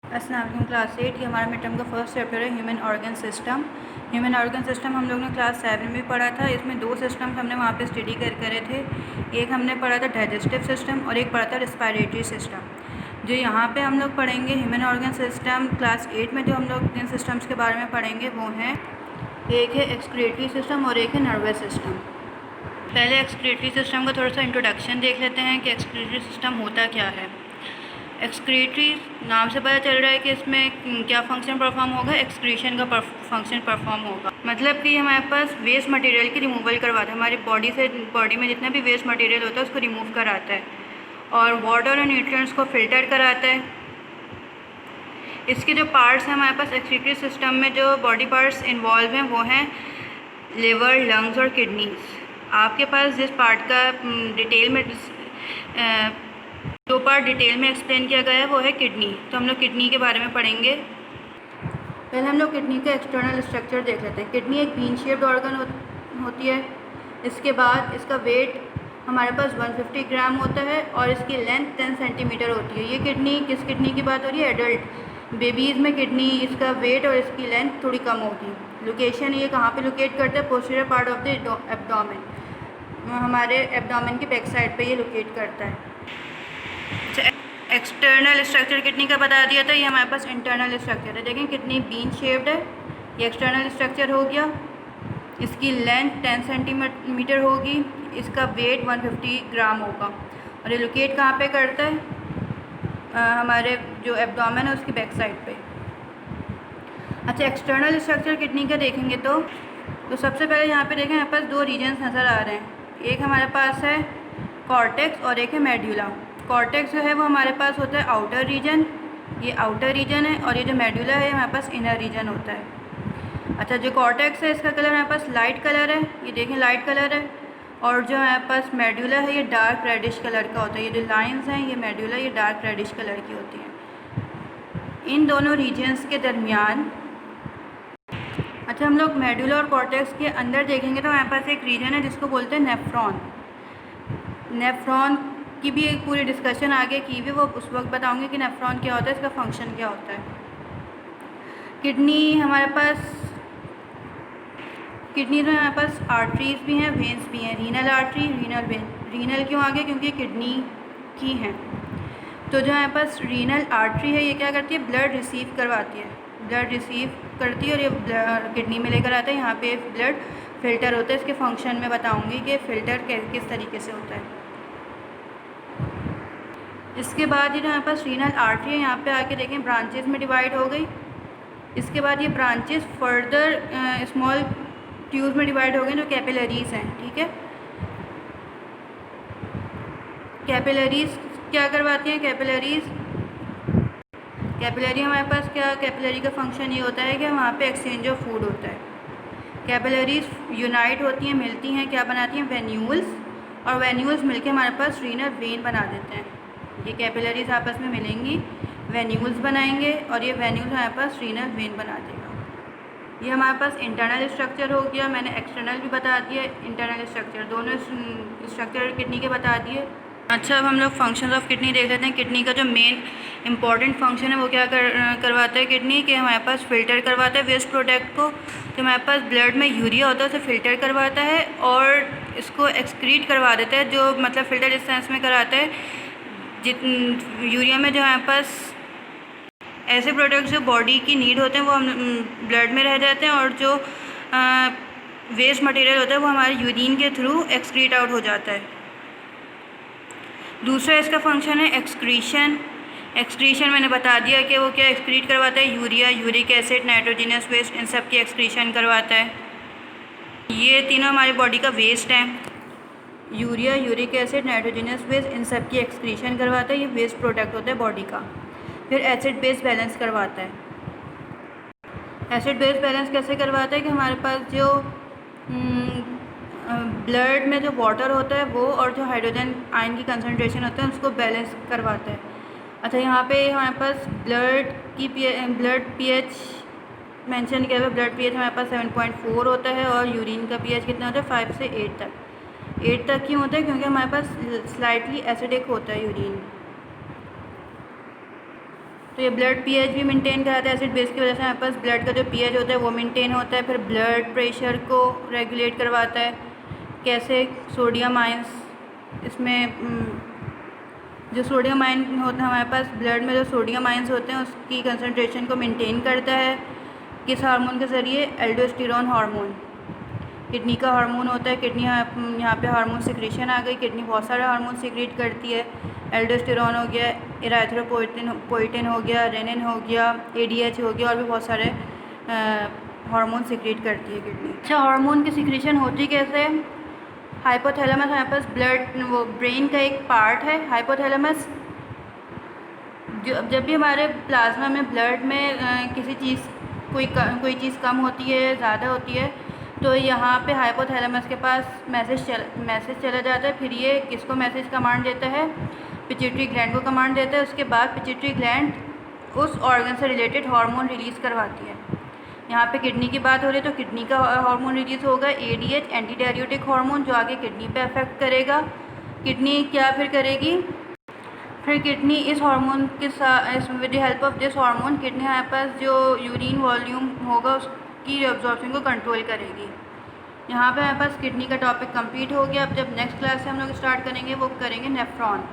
अस्सलाम वालेकुम क्लास 8 ये हमारा मिड टर्म का फर्स्ट चैप्टर है human organ system. Human organ system हम लोग ने क्लास 7 में भी पढ़ा था। इसमें दो सिस्टम हमने वहाँ पे स्टडी करे थे। एक हमने पढ़ा था डाइजेस्टिव सिस्टम और एक पढ़ा था रिस्पायरेटरी सिस्टम। जो यहाँ पे हम लोग पढ़ेंगे ह्यूमन ऑर्गन सिस्टम क्लास 8 में जो हम लोग जिन सिस्टम्स के बारे में पढ़ेंगे वो हैं, एक है एक्सक्रीटरी सिस्टम और एक है नर्वस सिस्टम। पहले एक्सक्रीटरी सिस्टम का थोड़ा सा इंट्रोडक्शन देख लेते हैं कि एक्सक्रीटरी सिस्टम होता क्या है। एक्सक्रीटरी नाम से पता चल रहा है कि इसमें क्या फंक्शन परफॉर्म होगा, एक्सक्रीशन का फंक्शन परफॉर्म होगा। मतलब कि हमारे पास वेस्ट मटेरियल की रिमूवल करवाता है, हमारी बॉडी में जितना भी वेस्ट मटेरियल होता है उसको रिमूव कराता है और वाटर और न्यूट्रिएंट्स को फिल्टर कराता है। इसके जो पार्ट्स हैं हमारे पास एक्सक्रीटरी सिस्टम में, जो बॉडी पार्ट्स इन्वॉल्व हैं वो हैं लिवर, लंग्स और किडनीज़। आपके पास जिस पार्ट का डिटेल में दो पार्ट डिटेल में एक्सप्लेन किया गया है वो है किडनी। तो हम लोग किडनी के बारे में पढ़ेंगे। पहले हम लोग किडनी का एक्सटर्नल स्ट्रक्चर देख लेते हैं। किडनी एक बीन शेप्ड ऑर्गन होती है। इसके बाद इसका वेट हमारे पास 150 ग्राम होता है और इसकी लेंथ 10 सेंटीमीटर होती है। ये किडनी किस किडनी की बात हो रही है? एडल्ट बेबीज़ में किडनी इसका वेट और इसकी लेंथ थोड़ी कम होगी। लोकेशन ये कहाँ पे लोकेट करता है? Posterior part of the abdomen, हमारे एब्डोमेन के बैक साइड पे ये लोकेट करता है। एक्सटर्नल स्ट्रक्चर किडनी का बता दिया था। ये हमारे पास इंटरनल स्ट्रक्चर है। देखें किडनी बीन शेप्ड है, ये एक्सटर्नल स्ट्रक्चर हो गया। इसकी लेंथ 10 सेंटीमीटर होगी, इसका वेट 150 ग्राम होगा और ये लोकेट कहाँ पे करता है? हमारे जो एब्डोमेन है उसकी बैक साइड पे। अच्छा, एक्सटर्नल स्ट्रक्चर किडनी का देखेंगे तो सबसे पहले यहाँ पे देखें हमारे पास दो रीजन्स नज़र आ रहे हैं। एक हमारे पास है कॉर्टेक्स और एक है मेड्यूला। कॉर्टेक्स जो है वो हमारे पास होता है आउटर रीजन, ये आउटर रीजन है, और ये जो मेड्यूला है हमारे पास इनर रीजन होता है। अच्छा, जो कॉर्टेक्स है इसका कलर हमारे पास लाइट कलर है, ये देखें लाइट कलर है, और जो हमारे पास मेड्यूला है ये डार्क रेडिश कलर का होता है। ये जो लाइंस हैं ये मेड्यूला ये डार्क रेडिश कलर की होती हैं इन दोनों रीजन्स के दरमियान। अच्छा, हम लोग मेड्यूला और कॉर्टेक्स के अंदर देखेंगे तो हमारे पास एक रीजन है जिसको बोलते हैं नेफ्रॉन। नेफ्रॉन की भी एक पूरी डिस्कशन आगे की हुई, वो उस वक्त बताऊंगी कि नेफ्रॉन क्या होता है, इसका फंक्शन क्या होता है। किडनी हमारे पास किडनी में हमारे पास आर्टरीज भी हैं, वेंस भी हैं। Renal artery, renal vein. Renal क्यों आ गया? क्योंकि किडनी की हैं। तो जो हमारे पास रीनल आर्टरी है ये क्या करती है? ब्लड रिसीव करवाती है, ब्लड रिसीव करती है और ये किडनी में लेकर आता है। यहाँ पे ब्लड फिल्टर होता है। इसके फंक्शन में बताऊंगी कि फ़िल्टर किस तरीके से होता है। इसके बाद ये जो हमारे पास रीनल आर्टरी है यहाँ पे आके देखें ब्रांचेस में डिवाइड हो गई। इसके बाद ये ब्रांचेस फर्दर स्मॉल ट्यूब में डिवाइड हो गए जो कैपिलरीज हैं। ठीक है, कैपिलरीज क्या करवाती हैं? कैपिलरी हमारे पास क्या, कैपिलरी का फंक्शन ये होता है कि वहाँ पे एक्सचेंज ऑफ फूड होता है। कैपिलरीज यूनाइट होती हैं, मिलती हैं, क्या बनाती हैं? वेन्यूल्स, और वेन्यूल्स मिलके हमारे पास रीनल वेन बना देते हैं। ये कैपिलरीज आपस में मिलेंगी, वेन्यूल्स बनाएंगे और ये वेन्यूल्स हमारे पास रीनल वेन बना देगा। ये हमारे पास इंटरनल स्ट्रक्चर हो गया। मैंने एक्सटर्नल भी बता दिया, इंटरनल स्ट्रक्चर, दोनों स्ट्रक्चर किडनी के बता दिए। अच्छा, अब हम लोग फंक्शंस ऑफ किडनी देख लेते हैं। किडनी का जो मेन इंपॉर्टेंट फंक्शन है वो क्या करवाता है किडनी के? हमारे पास फ़िल्टर करवाता है वेस्ट प्रोडक्ट को। तो हमारे पास ब्लड में यूरिया होता है उसे फ़िल्टर करवाता है और इसको एक्सक्रीट करवा देता है। जो मतलब फ़िल्टर इस सेंस में कराता है, यूरिया में जो हमारे पास ऐसे प्रोडक्ट्स जो बॉडी की नीड होते हैं वो हम ब्लड में रह जाते हैं, और जो वेस्ट मटेरियल होता है वो हमारे यूरिन के थ्रू एक्सक्रीट आउट हो जाता है। दूसरा इसका फंक्शन है एक्सक्रीशन। एक्सक्रीशन मैंने बता दिया कि वो क्या एक्सक्रीट करवाता है? Urea, uric acid, nitrogenous waste, इन सब की एक्सक्रीशन करवाता है। ये तीनों हमारी बॉडी का वेस्ट हैं। Urea, uric acid, nitrogenous waste, इन सब की एक्सक्रीशन करवाता है। ये वेस्ट प्रोडक्ट होता है बॉडी का। फिर एसिड बेस बैलेंस करवाता है। एसिड बेस बैलेंस कैसे करवाता है कि हमारे पास जो ब्लड में जो वाटर होता है वो और जो हाइड्रोजन आयन की कंसनट्रेशन होता है उसको बैलेंस करवाता है। अच्छा, यहाँ पे हमारे पास ब्लड पीएच मेंशन किया हुआ है। ब्लड पीएच हमारे पास 7.4 होता है और यूरिन का पीएच कितना होता है? 5 से 8 तक। 8 तक क्यों होता है? क्योंकि हमारे पास स्लाइटली एसिडिक होता है यूरिन। तो ये ब्लड पीएच भी मेंटेन कराता है। एसिड बेस की वजह से हमारे पास ब्लड का जो पीएच होता है वो मेंटेन होता है। फिर ब्लड प्रेशर को रेगुलेट करवाता है। कैसे? सोडियम आयंस इसमें जो सोडियम आयन होता है हमारे पास ब्लड में, जो सोडियम आयंस होते हैं उसकी कंसनट्रेशन को मेंटेन करता है। किस हार्मोन के ज़रिए? एल्डोस्टेरोन हार्मोन, किडनी का हार्मोन होता है। किडनी यहाँ पे हार्मोन सिक्रेशन आ गई। किडनी बहुत सारे हार्मोन सिक्रेट करती है। एल्डोस्टेरोन हो गया, इराथ्रोपोइटिन हो गया, रेनिन हो गया, एडीएच हो गया, और भी बहुत सारे हार्मोन सिक्रेट करती है किडनी। अच्छा, हार्मोन की सिक्रेशन होती कैसे? हाइपोथैलेमस हमारे पास ब्लड वो ब्रेन का एक पार्ट है। हाइपोथैलेमस जब भी हमारे प्लाज्मा में ब्लड में किसी चीज़ कोई चीज़ कम होती है, ज़्यादा होती है, तो यहाँ पे हाइपोथैलेमस के पास मैसेज चला जाता है। फिर ये किसको मैसेज कमांड देता है? पिट्यूटरी ग्लैंड को कमांड देता है। उसके बाद पिट्यूटरी ग्लैंड उस ऑर्गन से रिलेटेड हार्मोन रिलीज़ करवाती है। यहाँ पे किडनी की बात हो रही है तो किडनी का हार्मोन रिलीज़ होगा एडीएच, एंटी डाययूरेटिक हार्मोन, जो आगे किडनी पे अफेक्ट करेगा। किडनी क्या फिर करेगी? फिर किडनी इस हार्मोन के साथ, with the help of this hormone, kidney हमारे पास जो यूरिन वॉल्यूम होगा उसकी एब्जॉर्प्शन को कंट्रोल करेगी। यहाँ पे हमारे पास किडनी का टॉपिक कंप्लीट हो गया। अब जब नेक्स्ट क्लास से हम लोग स्टार्ट करेंगे वो करेंगे नेफ्रॉन।